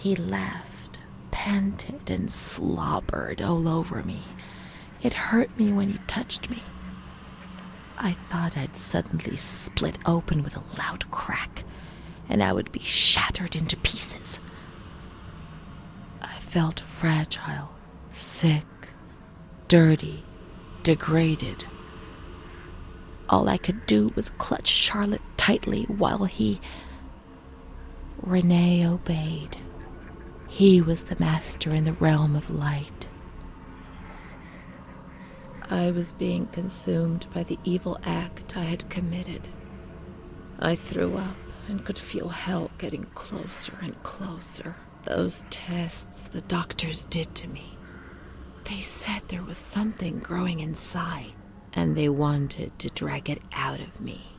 He laughed, panted, and slobbered all over me. It hurt me when he touched me. I thought I'd suddenly split open with a loud crack, and I would be shattered into pieces. I felt fragile, sick, dirty, degraded. All I could do was clutch Charlotte tightly while Renee obeyed. He was the master in the realm of light. I was being consumed by the evil act I had committed. I threw up and could feel hell getting closer and closer. Those tests the doctors did to me. They said there was something growing inside, and they wanted to drag it out of me.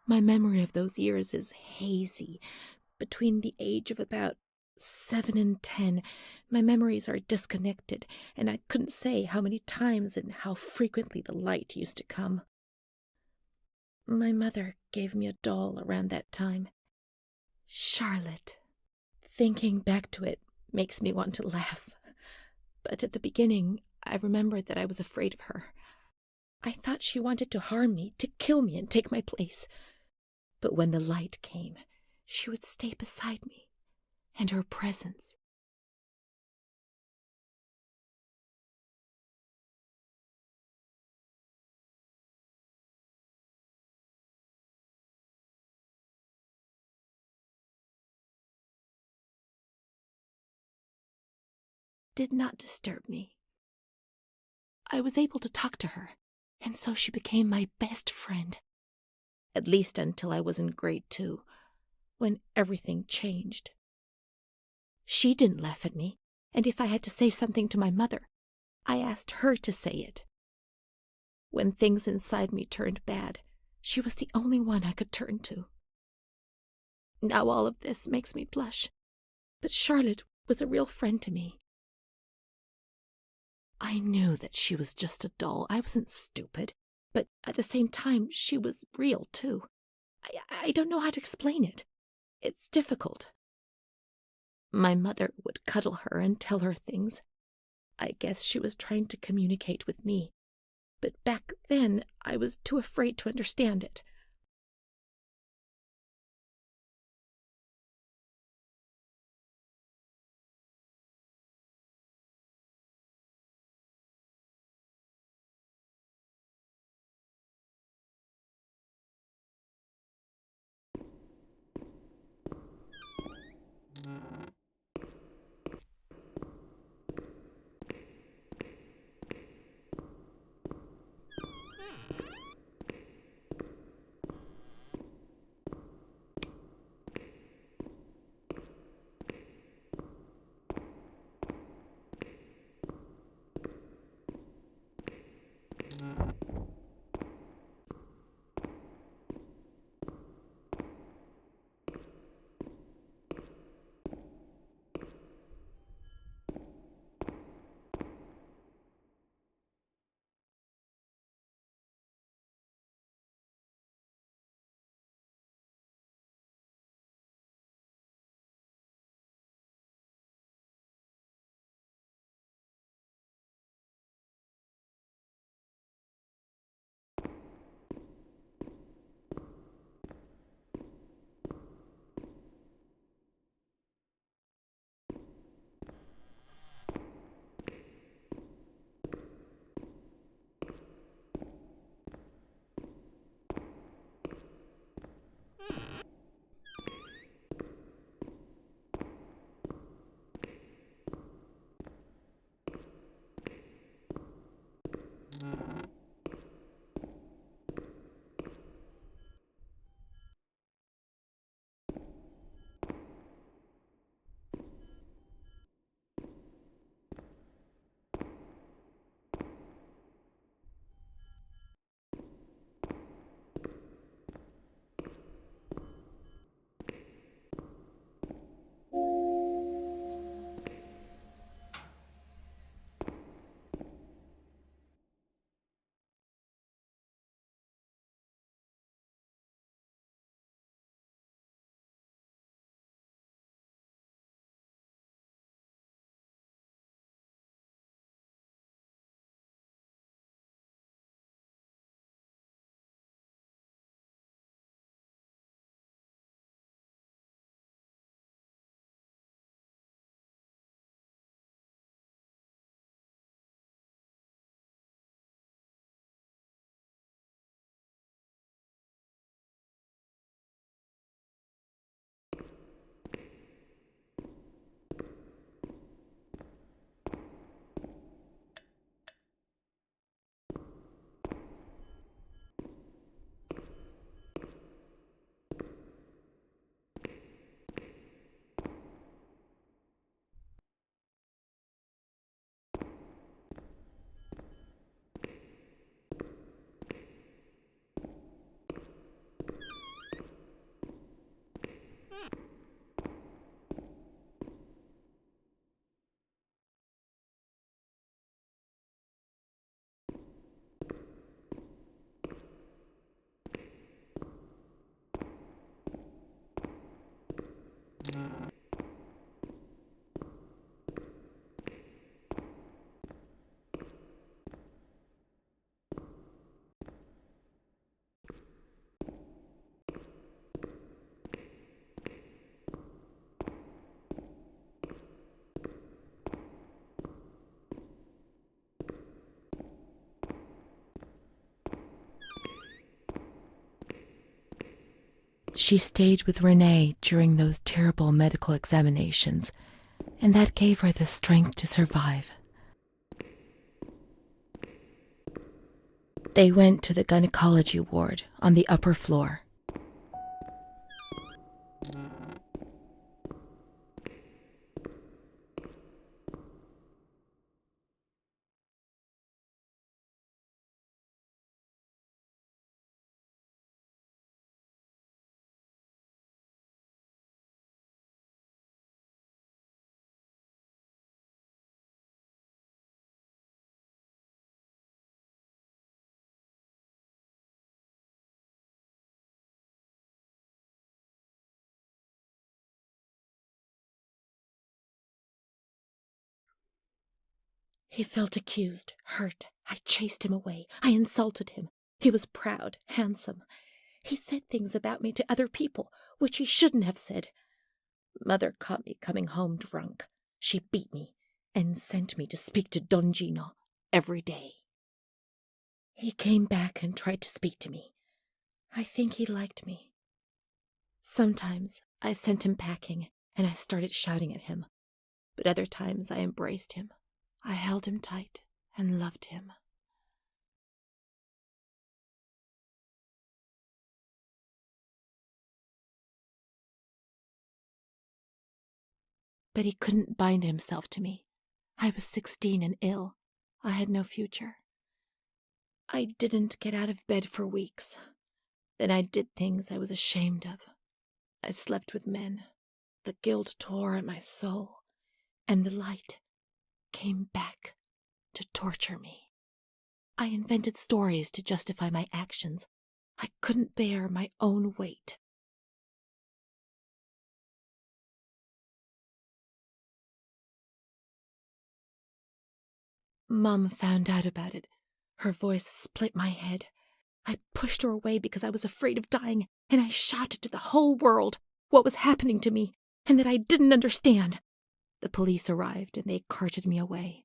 My memory of those years is hazy. Between the age of about 7 and 10, my memories are disconnected, and I couldn't say how many times and how frequently the light used to come. My mother gave me a doll around that time. Charlotte. Thinking back to it makes me want to laugh. But at the beginning, I remembered that I was afraid of her. I thought she wanted to harm me, to kill me and take my place. But when the light came, she would stay beside me, and her presence. Did not disturb me. I was able to talk to her, and so she became my best friend. At least until I was in grade 2, when everything changed. She didn't laugh at me, and if I had to say something to my mother, I asked her to say it. When things inside me turned bad, she was the only one I could turn to. Now all of this makes me blush, but Charlotte was a real friend to me. I knew that she was just a doll. I wasn't stupid, but at the same time, she was real, too. I don't know how to explain it. It's difficult. My mother would cuddle her and tell her things. I guess she was trying to communicate with me, but back then I was too afraid to understand it. She stayed with Renee during those terrible medical examinations, and that gave her the strength to survive. They went to the gynecology ward on the upper floor. He felt accused, hurt. I chased him away. I insulted him. He was proud, handsome. He said things about me to other people, which he shouldn't have said. Mother caught me coming home drunk. She beat me and sent me to speak to Don Gino every day. He came back and tried to speak to me. I think he liked me. Sometimes I sent him packing and I started shouting at him, but other times I embraced him. I held him tight and loved him. But he couldn't bind himself to me. I was 16 and ill. I had no future. I didn't get out of bed for weeks. Then I did things I was ashamed of. I slept with men. The guilt tore at my soul, and the light came back to torture me. I invented stories to justify my actions. I couldn't bear my own weight. Mom found out about it. Her voice split my head. I pushed her away because I was afraid of dying, and I shouted to the whole world what was happening to me, and that I didn't understand. The police arrived, and they carted me away.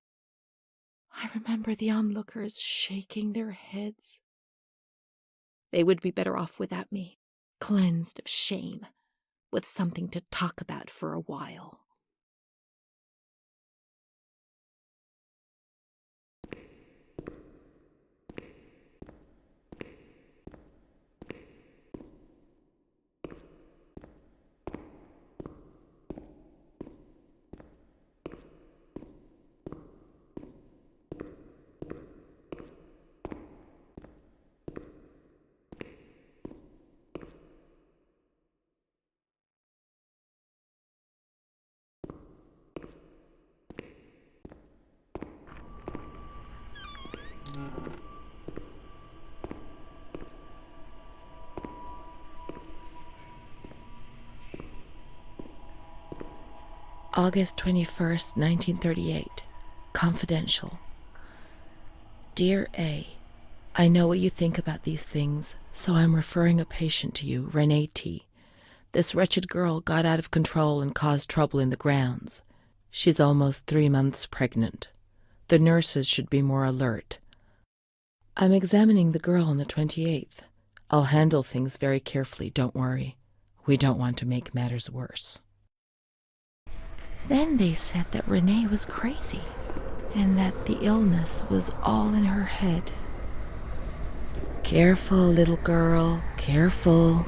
I remember the onlookers shaking their heads. They would be better off without me, cleansed of shame, with something to talk about for a while. August 21st, 1938. Confidential. Dear A, I know what you think about these things, so I'm referring a patient to you, Renee T. This wretched girl got out of control and caused trouble in the grounds. She's almost 3 months pregnant. The nurses should be more alert. I'm examining the girl on the 28th. I'll handle things very carefully, don't worry. We don't want to make matters worse. Then they said that Renee was crazy, and that the illness was all in her head. Careful, little girl, careful.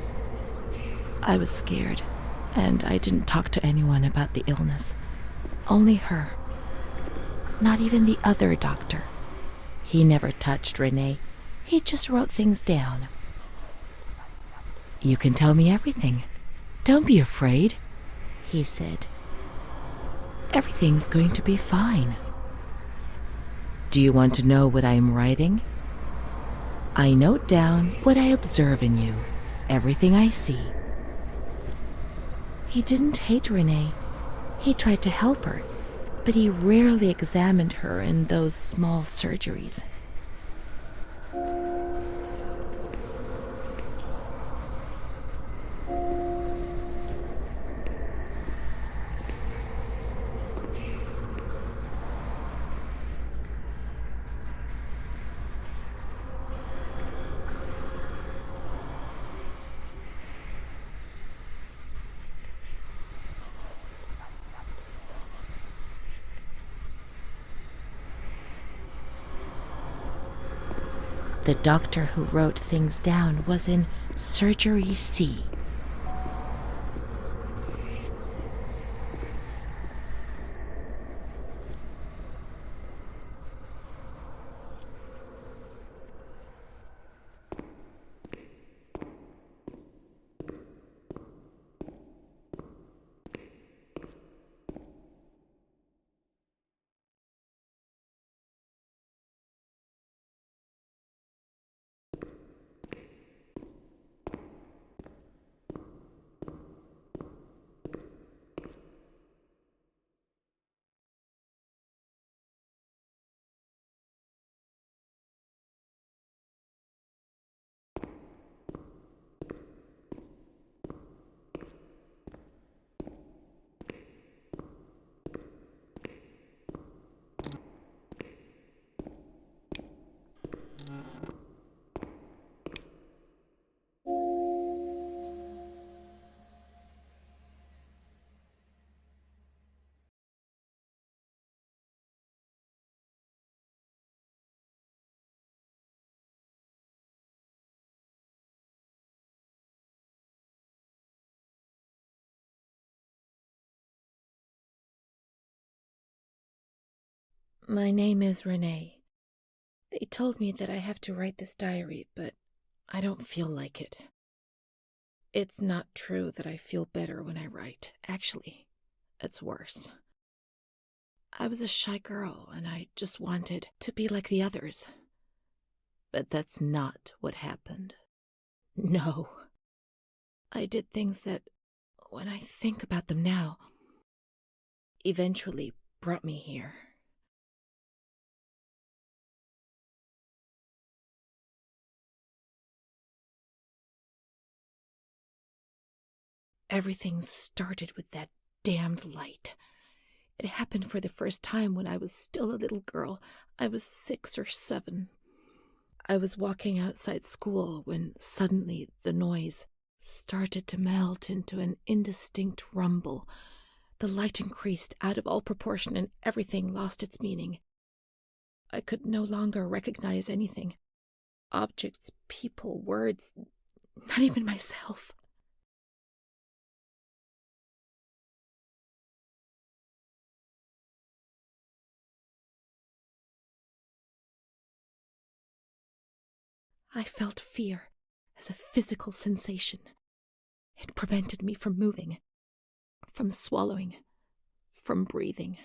I was scared, and I didn't talk to anyone about the illness. Only her. Not even the other doctor. He never touched Renee. He just wrote things down. You can tell me everything. Don't be afraid, he said. Everything's going to be fine. Do you want to know what I am writing? I note down what I observe in you, everything I see. He didn't hate Renee. He tried to help her, but he rarely examined her in those small surgeries. The doctor who wrote things down was in Surgery C. My name is Renee. They told me that I have to write this diary, but I don't feel like it. It's not true that I feel better when I write. Actually, it's worse. I was a shy girl, and I just wanted to be like the others. But that's not what happened. No. I did things that, when I think about them now, eventually brought me here. Everything started with that damned light. It happened for the first time when I was still a little girl. I was 6 or 7. I was walking outside school when suddenly the noise started to melt into an indistinct rumble. The light increased out of all proportion and everything lost its meaning. I could no longer recognize anything. Objects, people, words, not even myself. I felt fear as a physical sensation. It prevented me from moving, from swallowing, from breathing.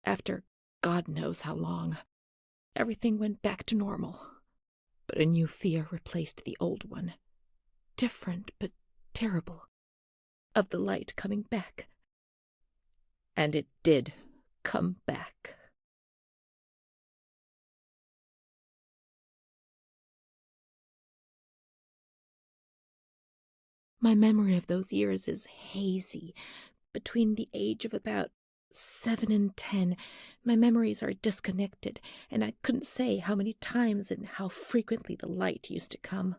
After God knows how long, everything went back to normal. But a new fear replaced the old one. Different but terrible. Of the light coming back. And it did come back. My memory of those years is hazy. Between the age of about 7 and 10, my memories are disconnected, and I couldn't say how many times and how frequently the light used to come.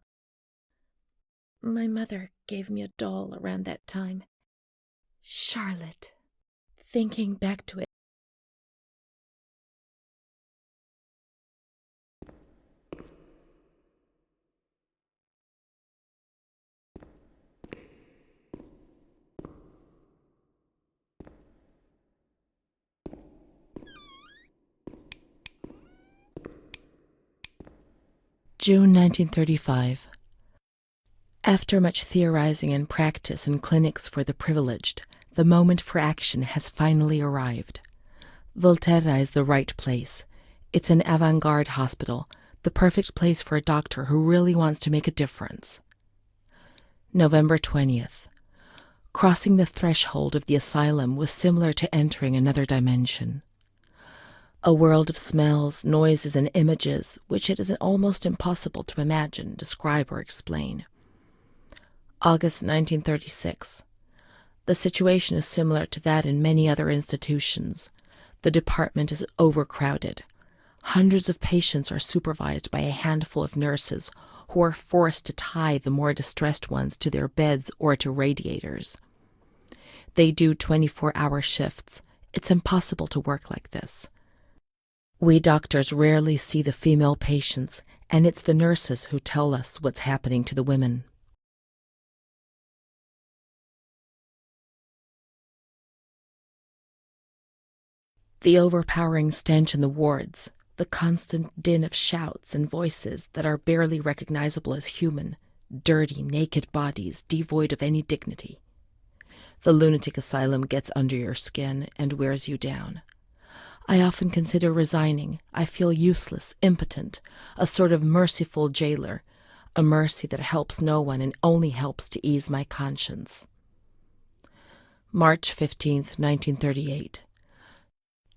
My mother gave me a doll around that time. Charlotte. Thinking back to it, June 1935. After much theorizing and practice in clinics for the privileged, the moment for action has finally arrived. Volterra is the right place. It's an avant-garde hospital, the perfect place for a doctor who really wants to make a difference. November 20th. Crossing the threshold of the asylum was similar to entering another dimension. A world of smells, noises, and images which it is almost impossible to imagine, describe, or explain. August 1936. The situation is similar to that in many other institutions. The department is overcrowded. Hundreds of patients are supervised by a handful of nurses who are forced to tie the more distressed ones to their beds or to radiators. They do 24-hour shifts. It's impossible to work like this. We doctors rarely see the female patients, and it's the nurses who tell us what's happening to the women. The overpowering stench in the wards, the constant din of shouts and voices that are barely recognizable as human, dirty, naked bodies devoid of any dignity. The lunatic asylum gets under your skin and wears you down. I often consider resigning. I feel useless, impotent, a sort of merciful jailer, a mercy that helps no one and only helps to ease my conscience. March 15th, 1938.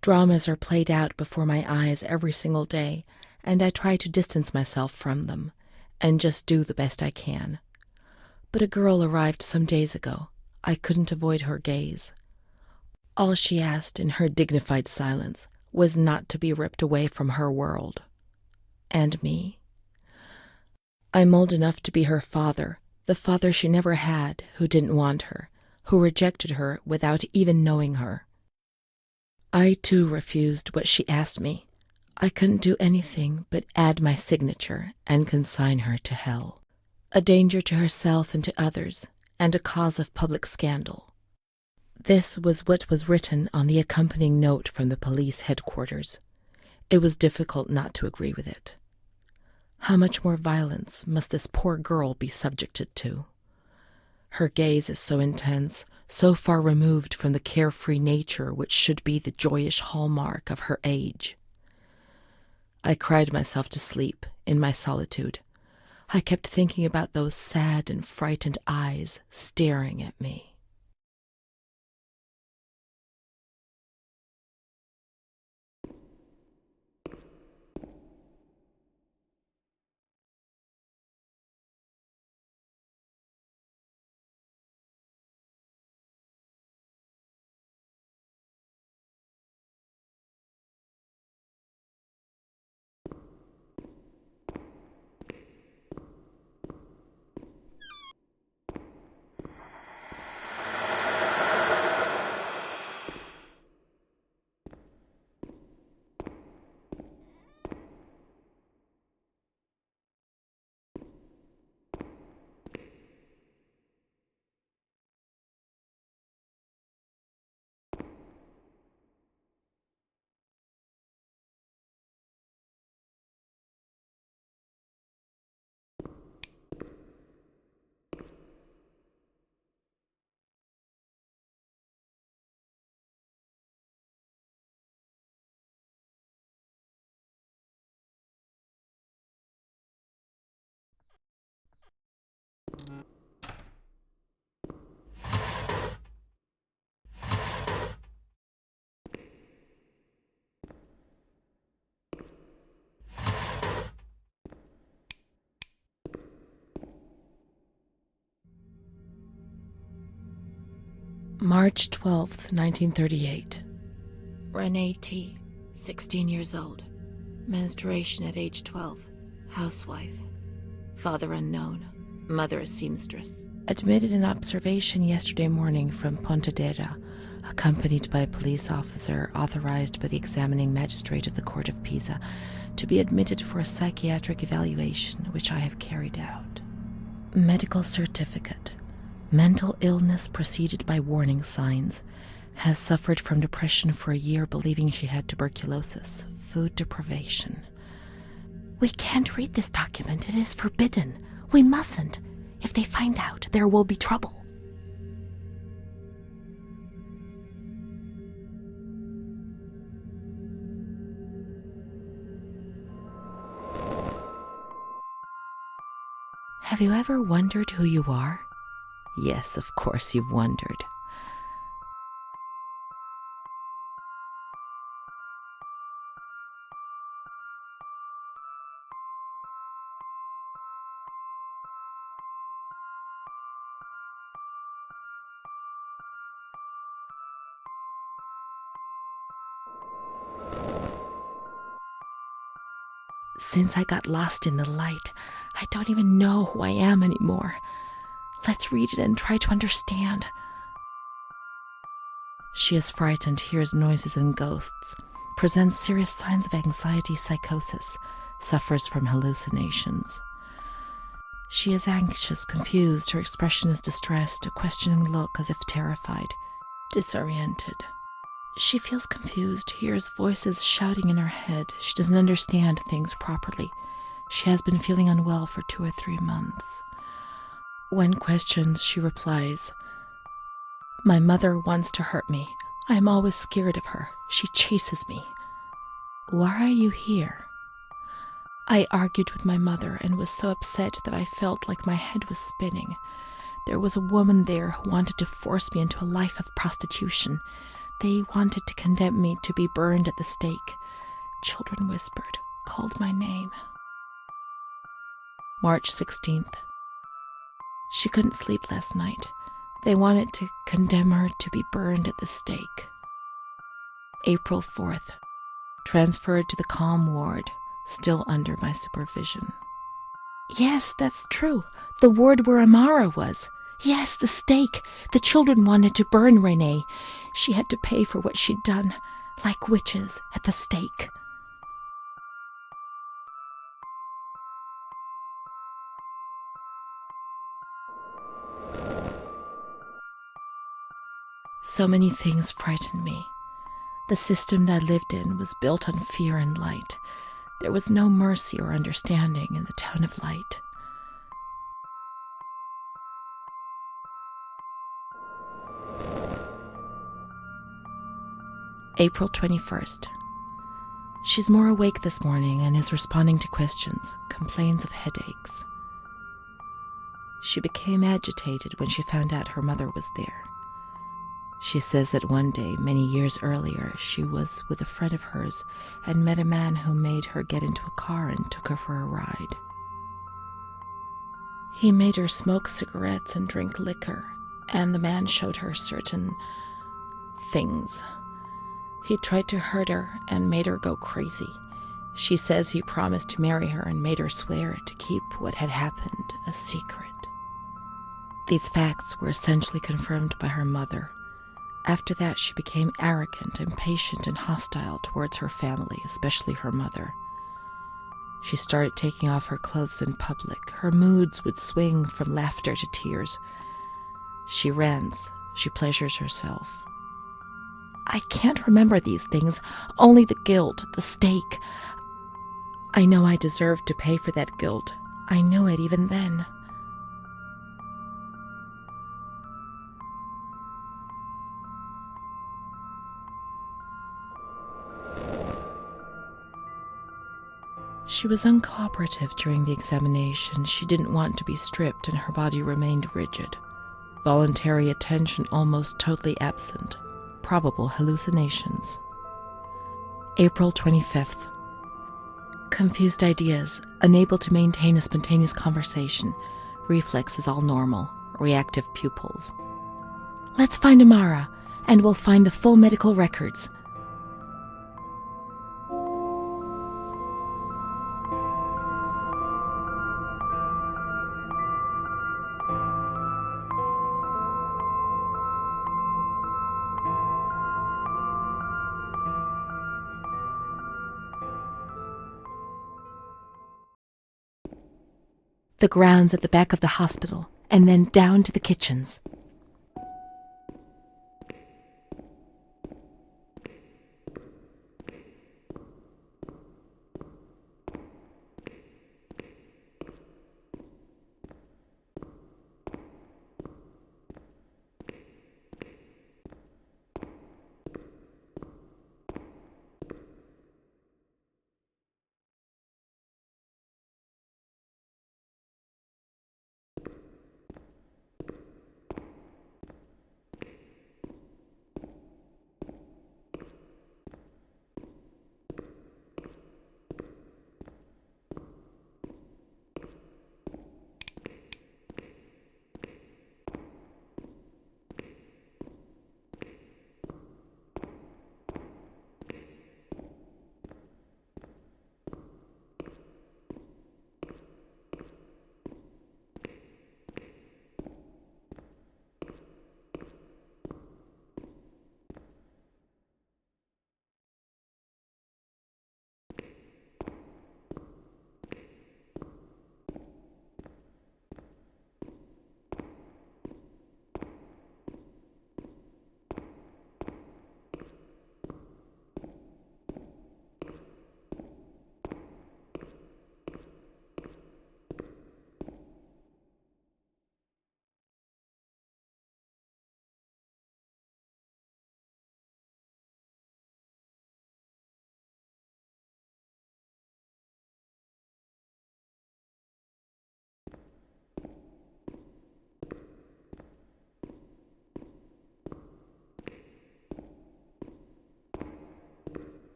Dramas are played out before my eyes every single day, and I try to distance myself from them and just do the best I can. But a girl arrived some days ago. I couldn't avoid her gaze. All she asked in her dignified silence was not to be ripped away from her world. And me. I'm old enough to be her father, the father she never had, who didn't want her, who rejected her without even knowing her. I, too, refused what she asked me. I couldn't do anything but add my signature and consign her to hell, a danger to herself and to others, and a cause of public scandal. This was what was written on the accompanying note from the police headquarters. It was difficult not to agree with it. How much more violence must this poor girl be subjected to? Her gaze is so intense, so far removed from the carefree nature which should be the joyous hallmark of her age. I cried myself to sleep in my solitude. I kept thinking about those sad and frightened eyes staring at me. March 12th, 1938. Renee T., 16 years old. Menstruation at age 12. Housewife. Father unknown. Mother a seamstress. Admitted in observation yesterday morning from Pontedera, accompanied by a police officer authorized by the examining magistrate of the Court of Pisa to be admitted for a psychiatric evaluation, which I have carried out. Medical certificate. Mental illness preceded by warning signs. Has suffered from depression for a year, believing she had tuberculosis. Food deprivation. We can't read this document. It is forbidden. We mustn't. If they find out, there will be trouble. Have you ever wondered who you are? Yes, of course you've wondered. Since I got lost in the light, I don't even know who I am anymore. Let's read it and try to understand. She is frightened, hears noises and ghosts. presents serious signs of anxiety psychosis, suffers from hallucinations. She is anxious, confused, her expression is distressed, a questioning look as if terrified, disoriented. She feels confused, hears voices shouting in her head. She doesn't understand things properly. She has been feeling unwell for 2 or 3 months. When questioned, she replies, "My mother wants to hurt me. I am always scared of her. She chases me." "Why are you here?" "I argued with my mother and was so upset that I felt like my head was spinning. There was a woman there who wanted to force me into a life of prostitution. They wanted to condemn me to be burned at the stake. Children whispered, called my name." March 16th. She couldn't sleep last night. They wanted to condemn her to be burned at the stake. April 4th. Transferred to the calm ward, still under my supervision. "Yes, that's true. The ward where Amara was. Yes, the stake. The children wanted to burn Renee. She had to pay for what she'd done, like witches at the stake." So many things frightened me. The system that I lived in was built on fear and light. There was no mercy or understanding in the town of light. April 21st. She's more awake this morning and is responding to questions, complains of headaches. She became agitated when she found out her mother was there. She says that one day, many years earlier, she was with a friend of hers and met a man who made her get into a car and took her for a ride. He made her smoke cigarettes and drink liquor, and the man showed her certain things. He tried to hurt her and made her go crazy. She says he promised to marry her and made her swear to keep what had happened a secret. These facts were essentially confirmed by her mother. After that, she became arrogant, impatient, and hostile towards her family, especially her mother. She started taking off her clothes in public. Her moods would swing from laughter to tears. She rants. She pleasures herself. "I can't remember these things, only the guilt, the stake. I know I deserved to pay for that guilt. I knew it even then." She was uncooperative during the examination. She didn't want to be stripped and her body remained rigid. Voluntary attention almost totally absent. Probable hallucinations. April 25th. Confused ideas, unable to maintain a spontaneous conversation. Reflexes all normal. Reactive pupils. "Let's find Amara, and we'll find the full medical records." The grounds at the back of the hospital, and then down to the kitchens.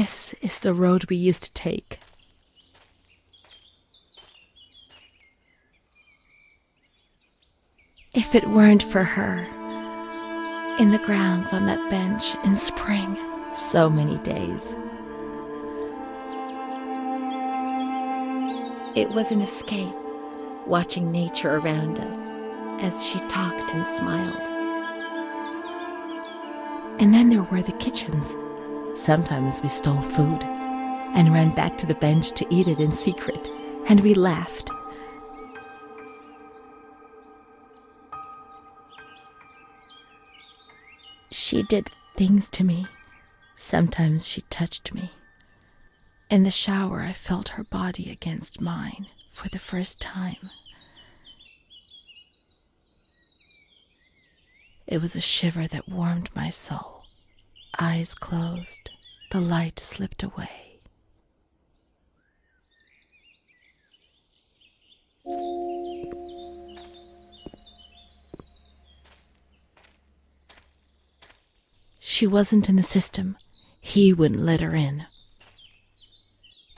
This is the road we used to take. If it weren't for her, in the grounds on that bench in spring, so many days. It was an escape, watching nature around us as she talked and smiled. And then there were the kitchens. Sometimes we stole food and ran back to the bench to eat it in secret, and we laughed. She did things to me. Sometimes she touched me. In the shower, I felt her body against mine for the first time. It was a shiver that warmed my soul. Eyes closed, the light slipped away. She wasn't in the system. He wouldn't let her in.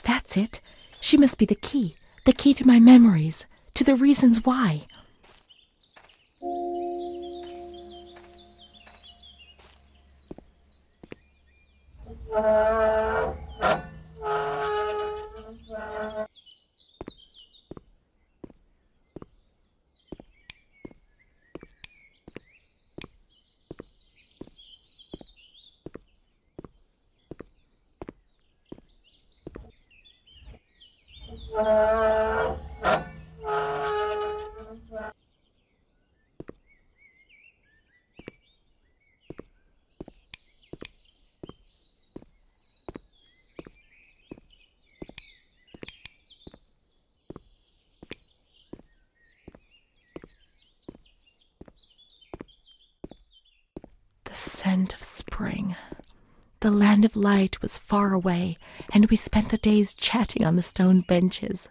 That's it. She must be the key to my memories, to the reasons why. The scent of spring. The land of light was far away, and we spent the days chatting on the stone benches.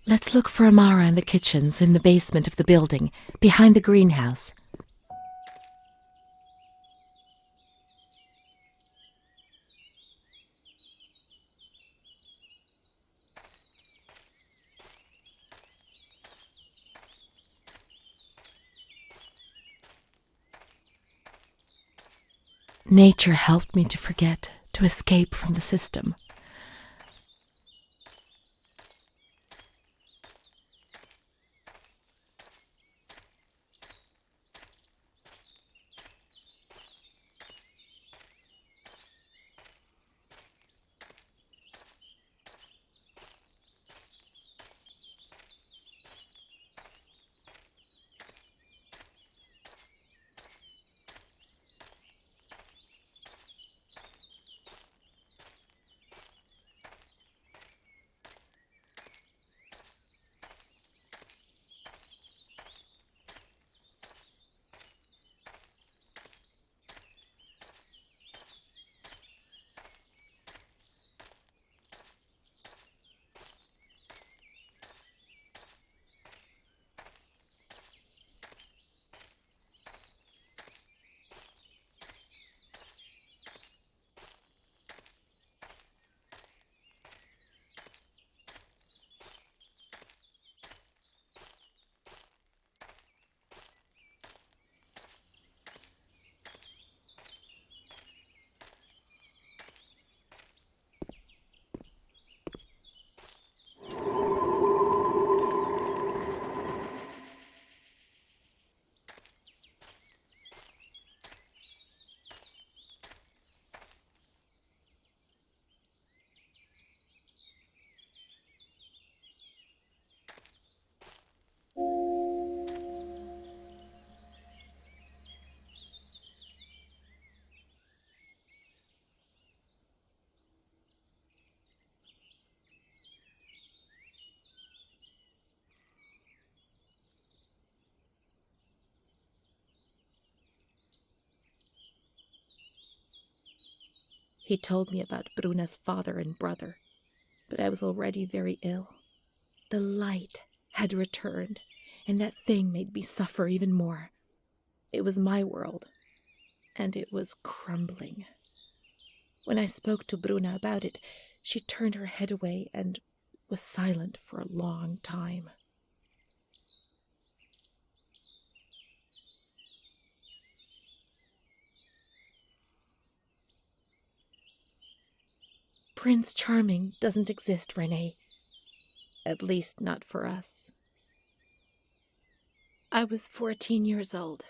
Let's look for Amara in the kitchens in the basement of the building, behind the greenhouse. Nature helped me to forget, to escape from the system. He told me about Bruna's father and brother, but I was already very ill. The light had returned, and that thing made me suffer even more. It was my world, and it was crumbling. When I spoke to Bruna about it, she turned her head away and was silent for a long time. Prince Charming doesn't exist, Renee. At least not for us. I was 14 years old.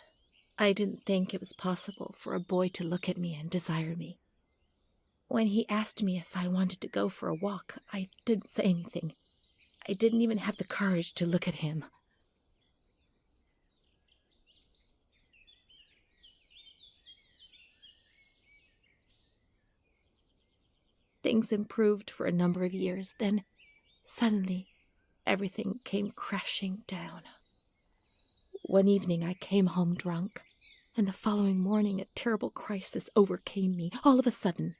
I didn't think it was possible for a boy to look at me and desire me. When he asked me if I wanted to go for a walk, I didn't say anything. I didn't even have the courage to look at him. Things improved for a number of years, then suddenly everything came crashing down. One evening I came home drunk, and the following morning a terrible crisis overcame me all of a sudden.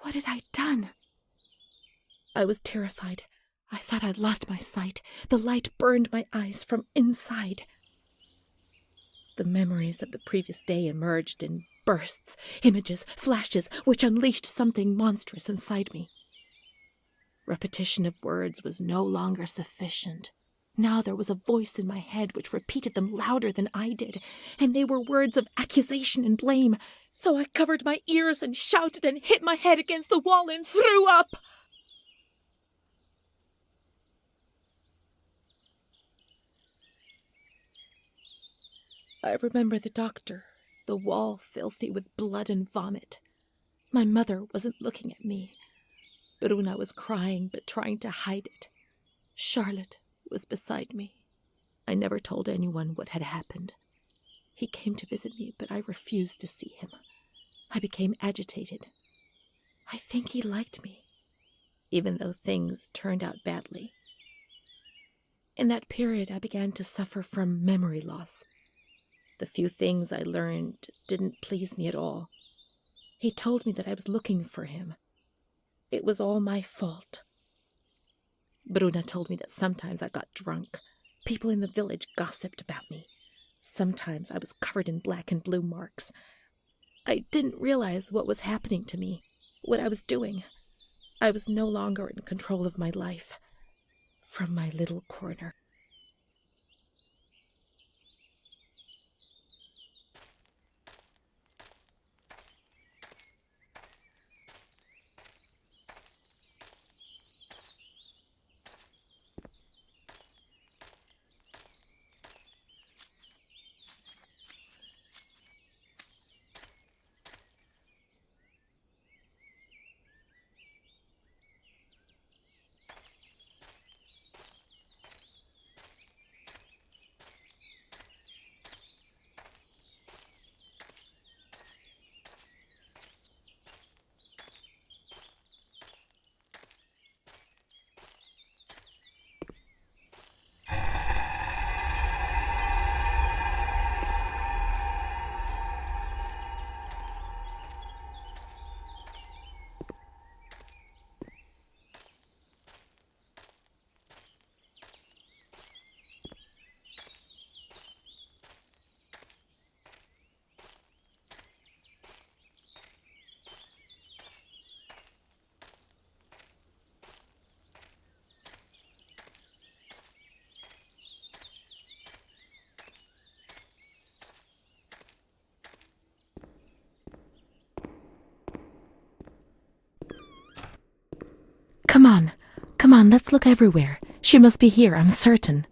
What had I done? I was terrified. I thought I'd lost my sight. The light burned my eyes from inside. The memories of the previous day emerged in bursts, images, flashes, which unleashed something monstrous inside me. Repetition of words was no longer sufficient. Now there was a voice in my head which repeated them louder than I did, and they were words of accusation and blame. So I covered my ears and shouted and hit my head against the wall and threw up. I remember the doctor, the wall filthy with blood and vomit. My mother wasn't looking at me. Bruna was crying but trying to hide it. Charlotte was beside me. I never told anyone what had happened. He came to visit me, but I refused to see him. I became agitated. I think he liked me, even though things turned out badly. In that period, I began to suffer from memory loss. The few things I learned didn't please me at all. He told me that I was looking for him. It was all my fault. Bruna told me that sometimes I got drunk. People in the village gossiped about me. Sometimes I was covered in black and blue marks. I didn't realize what was happening to me, what I was doing. I was no longer in control of my life. From my little corner. Come on, let's look everywhere. She must be here, I'm certain.